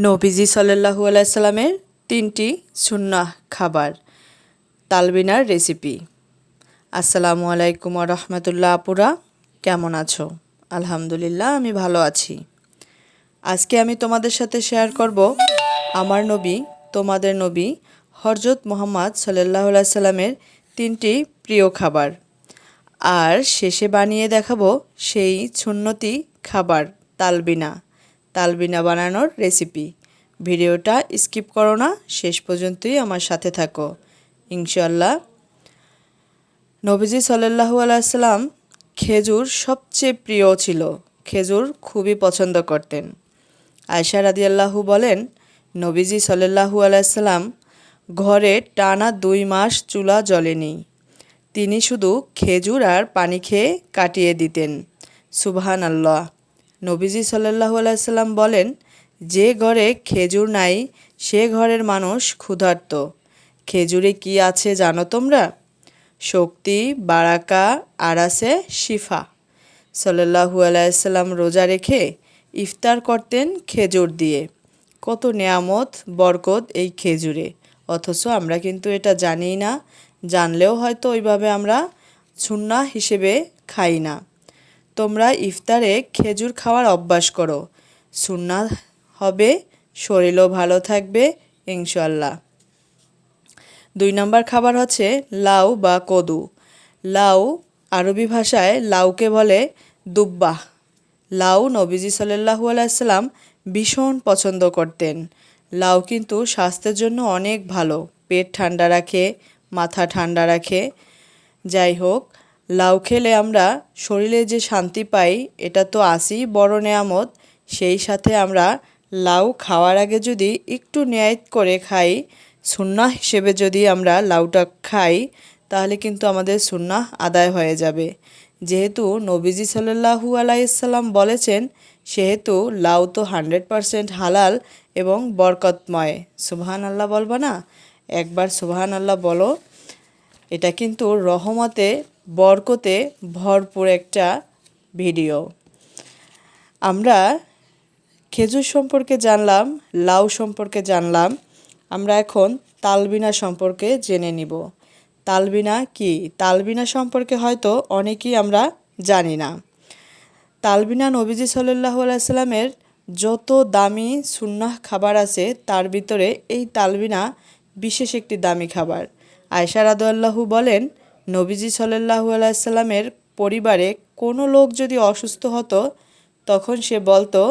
নবীজি সাল্লাল্লাহু আলাইহি সাল্লামের 3টি সুন্নাহ খাবার তালবিনার রেসিপি। আসসালামু আলাইকুম ওয়া রাহমাতুল্লাহ। আপুরা কেমন আছো? আলহামদুলিল্লাহ আমি ভালো আছি। আজকে আমি তোমাদের সাথে শেয়ার করব আমার নবী তোমাদের নবী হযরত মুহাম্মদ সাল্লাল্লাহু আলাইহি সাল্লামের 3টি প্রিয় খাবার, আর শেষে বানিয়ে দেখাবো সেই সুন্নতি খাবার তালবিনা বানানোর রেসিপি। ভিডিওটা স্কিপ করো না, শেষ পর্যন্তই আমার সাথে থাকো ইনশাআল্লাহ। নবীজি সাল্লাল্লাহু আলাইহি সাল্লাম খেজুর সবচেয়ে প্রিয় ছিল, খেজুর খুবই পছন্দ করতেন। আয়েশা রাদিয়াল্লাহু বলেন, নবীজি সাল্লাল্লাহু আলাইহি সাল্লাম ঘরে টানা 2 মাস চুলা জ্বলেনি, তিনি শুধু খেজুর আর পানি খেয়ে কাটিয়ে দিতেন। সুবহানাল্লাহ। নবীজি সাল্লাল্লাহু আলাইহি সাল্লাম বলেন, যে ঘরে খেজুর নাই সে ঘরের মানুষ ক্ষুধার্ত। খেজুরে কি আছে জানো তোমরা? শক্তি, বারাকা আর আছে শিফা। সাল্লাল্লাহু আলাইহি সাল্লাম রোজা রেখে ইফতার করতেন খেজুর দিয়ে। কত নেয়ামত বরকত এই খেজুরে, অথচ আমরা কিন্তু এটা জানিই না। জানলেও হয়তো ওইভাবে আমরা সুন্নাহ হিসেবে খাই না। তোমরা ইফতারে খেজুর খাওয়ার অভ্যাস করো, সুন্নাহ হবে, শরীরও ভালো থাকবে ইনশাআল্লাহ। 2 নম্বর খাবার হচ্ছে লাউ বা কদু। লাউ আরবি ভাষায় লাউকে বলে দুব্বাহ। লাউ নবীজি সাল্লাল্লাহু আলাইহি সাল্লাম ভীষণ পছন্দ করতেন। লাউ কিন্তু স্বাস্থ্যের জন্য অনেক ভালো, পেট ঠান্ডা রাখে, মাথা ঠান্ডা রাখে। যাই হোক, লাউ খেলে আমরা শরীরে যে শান্তি পাই এটা তো আসি বড় নেয়ামত। সেই সাথে আমরা লাউ খাওয়ার আগে যদি একটু নিয়ত করে খাই, সুন্নাহ হিসেবে যদি আমরা লাউটা খাই, তাহলে কিন্তু আমাদের সুন্নাহ আদায় হয়ে যাবে। যেহেতু নবীজি সাল্লাল্লাহু আলাইহি সাল্লাম বলেছেন, সেহেতু লাউ তো 100% হালাল এবং বরকতময়। সুবহানাল্লাহ বলবা না? একবার সুবহানাল্লাহ বলো। এটা কিন্তু রহমতে বরকতে ভরপুর একটা ভিডিও। আমরা খেজুর সম্পর্কে জানলাম, লাউ সম্পর্কে জানলাম, আমরা এখন তালবিনা সম্পর্কে জেনে নিব। তালবিনা কি? তালবিনা সম্পর্কে হয়তো অনেকেই আমরা জানি না। তালবিনা নবীজি সাল্লাল্লাহু আলাইহি সাল্লামের যত দামি সুন্নাহ খাবার আছে তার ভিতরে এই তালবিনা বিশেষ একটি দামি খাবার। আয়েশা রাদিয়াল্লাহু বলেন, নবীজি সাল্লাল্লাহু আলাইহি সাল্লামের পরিবারে কোনো লোক যদি অসুস্থ হতো, তখন সে বলতো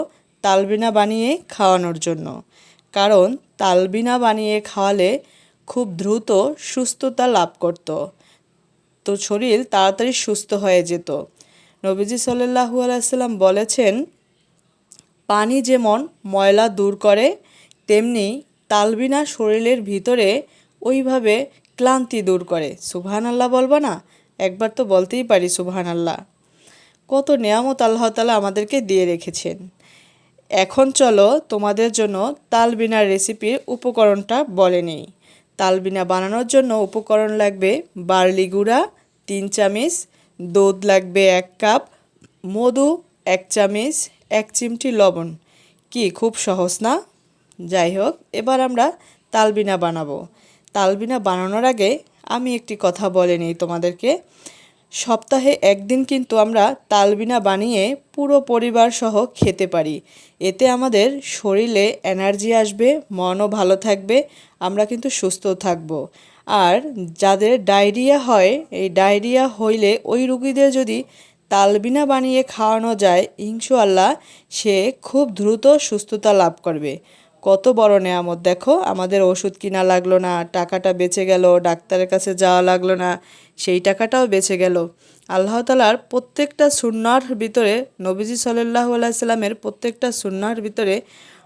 তালবিনা বানিয়ে খাওয়ানোর জন্য। কারণ তালবিনা বানিয়ে খাওয়ালে খুব দ্রুত সুস্থতা লাভ করত, তো শরীর তাড়াতাড়ি সুস্থ হয়ে যেত। নবীজি সাল্লাল্লাহু আলাইহি সাল্লাম বলেছেন, পানি যেমন ময়লা দূর করে, তেমনি তালবিনা শরীরের ভিতরে ওইভাবে ক্লান্তি দূর করে। সুবহানাল্লাহ বলবা না? একবার তো বলতেই পারি সুবহানাল্লাহ। কত নেয়ামত আল্লাহ তাআলা আমাদেরকে দিয়ে রেখেছেন। এখন চলো তোমাদের জন্য তালবিনার রেসিপির উপকরণটা বলে নেই। তালবিনা বানানোর জন্য উপকরণ লাগবে বার্লি গুঁড়া 3 চামচ, দুধ লাগবে 1 কাপ, মধু 1 চামচ, 1 চিমটি লবণ। কি খুব সহজ না? যাই হোক, এবার আমরা তালবিনা বানাবো। তালবিনা বানানোর আগে আমি একটি কথা বলে নিই তোমাদেরকে। সপ্তাহে একদিন কিন্তু আমরা তালবিনা বানিয়ে পুরো পরিবার সহ খেতে পারি। এতে আমাদের শরীরে এনার্জি আসবে, মনও ভালো থাকবে, আমরা কিন্তু সুস্থ থাকব। আর যাদের ডায়রিয়া হয়, এই ডায়রিয়া হইলে ওই রুগীদের যদি তালবিনা বানিয়ে খাওয়ানো যায়, ইনশাআল্লাহ সে খুব দ্রুত সুস্থতা লাভ করবে। কত বড় নেয়ামত দেখো, আমাদের ওষুধ কিনা লাগলো না, টাকাটা বেঁচে গেল, ডাক্তারের কাছে যাওয়া লাগলো না, সেই টাকাটাও বেঁচে গেল। আল্লাহ তাআলার প্রত্যেকটা সুন্নাহর ভিতরে, নবীজি সাল্লাল্লাহু আলাইহি সাল্লামের প্রত্যেকটা সুন্নাহর ভিতরে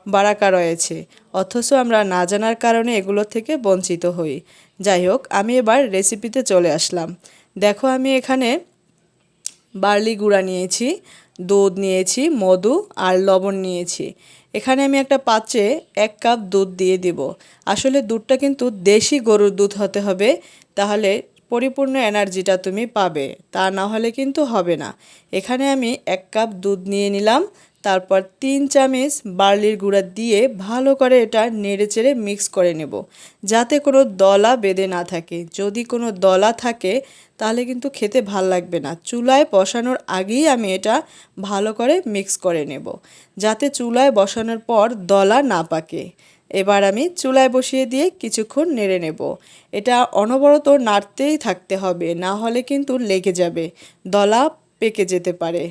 বারাকা রয়েছে, অথচ আমরা না জানার কারণে এগুলো থেকে বঞ্চিত হই। যাই হোক, আমি এবার রেসিপিতে চলে আসলাম। দেখো, আমি এখানে বার্লি গুঁড়া নিয়েছি, দুধ নিয়েছি, মধু আর লবণ নিয়েছি। এখানে আমি একটা পাত্রে 1 কাপ দুধ দিয়ে দিব। আসলে দুধটা কিন্তু দেশি গরুর দুধ হতে হবে, তাহলে পরিপূর্ণ এনার্জিটা তুমি পাবে, তা না হলে কিন্তু হবে না। এখানে আমি 1 কাপ দুধ নিয়ে নিলাম, তারপর 3 চামচ বার্লির গুঁড়া দিয়ে ভালো করে এটা নেড়েচেড়ে মিক্স করে নেব, যাতে কোনো দলা বেঁধে না থাকে। যদি কোনো দলা থাকে তাহলে কিন্তু খেতে ভাল লাগবে না। চুলায় বসানোর আগেই আমি এটা ভালো করে মিক্স করে নেব, যাতে চুলায় বসানোর পর দলা না পাকে। এবার আমি চুলায় বসিয়ে দিয়ে কিছুক্ষণ নেড়ে নেব। এটা অনবরত নাড়তেই থাকতে হবে, না হলে কিন্তু লেগে যাবে, দলা পেকে যেতে পারে।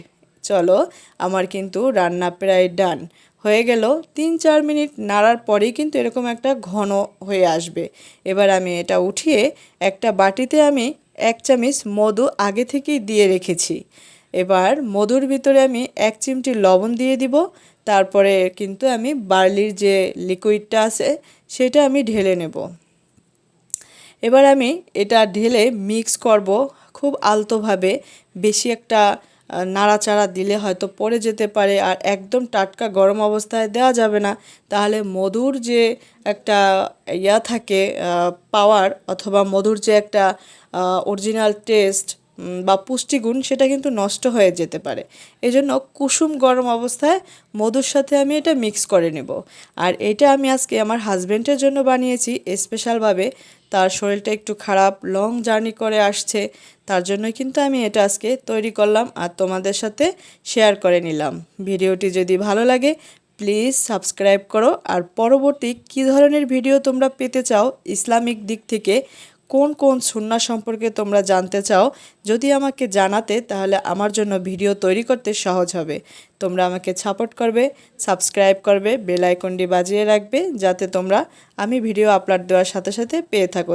চলো, আমার কিন্তু রান্না প্রায় ডান হয়ে গেল। 3-4 মিনিট নাড়ার পরেই কিন্তু এরকম একটা ঘন হয়ে আসবে। এবার আমি এটা উঠিয়ে একটা বাটিতে আমি 1 চামচ মধু আগে থেকেই দিয়ে রেখেছি। এবার মধুর ভিতরে আমি 1 চিমটি লবণ দিয়ে দিব। তারপরে কিন্তু আমি বার্লির যে লিকুইডটা আছে সেটা আমি ঢেলে নেব। এবার আমি এটা ঢেলে মিক্স করব খুব আলতোভাবে। বেশি একটা নাড়াচাড়া দিলে হয়তো পড়ে যেতে পারে, আর একদম টাটকা গরম অবস্থায় দেওয়া যাবে না, তাহলে মধুর যে একটা থাকে পাওয়ার, অথবা মধুর যে একটা অরিজিনাল টেস্ট বা পুষ্টিগুণ, সেটা কিন্তু নষ্ট হয়ে যেতে পারে। এজন্য কুসুম গরম অবস্থায় মধুর সাথে আমি এটা মিক্স করে নেব। আর এটা আমি আজকে আমার হাজব্যান্ডের জন্য বানিয়েছি স্পেশালভাবে। তার শরীরটা একটু খারাপ, লং জার্নি করে আসছে, তার জন্যই কিন্তু আমি এটা আজকে তৈরি করলাম আর তোমাদের সাথে শেয়ার করে নিলাম। ভিডিওটি যদি ভালো লাগে প্লিজ সাবস্ক্রাইব করো। আর পরবর্তী কী ধরনের ভিডিও তোমরা পেতে চাও, ইসলামিক দিক থেকে কোন কোন সুন্নাহ সম্পর্কে তোমরা জানতে চাও, যদি আমাকে জানাতে তাহলে আমার জন্য ভিডিও তৈরি করতে সহজ হবে। তোমরা আমাকে সাপোর্ট করবে, সাবস্ক্রাইব করবে, বেল আইকনটি বাজিয়ে রাখবে, যাতে তোমরা আমি ভিডিও আপলোড দেওয়ার সাথে সাথে পেয়ে থাকো।